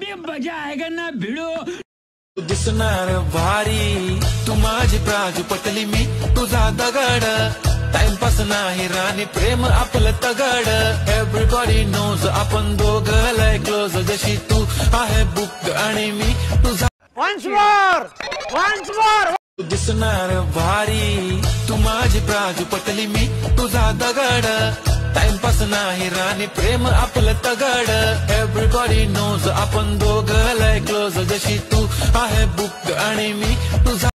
अभी मजा आएगा ना भिड़ो. तू दिसणार भारी, तू माझी प्राजू पटली मी तुझा दगड. टाइमपास नाही राणी प्रेम आपलं तगड. एव्हरीबॉडी नोज आपण दोघं लय क्लोज. जशी तू आहे बुक आणि मी तुझा. Once more. तू दिसणार भारी, तू माझी प्राजू पटली मी तुझा दगड. टाइमपास नाही राणी प्रेम आपलं तगड. एव्हरीबॉडी नोज आपण दोघं लय क्लोज. जशी तू आहे बुक आणि मी तुझा.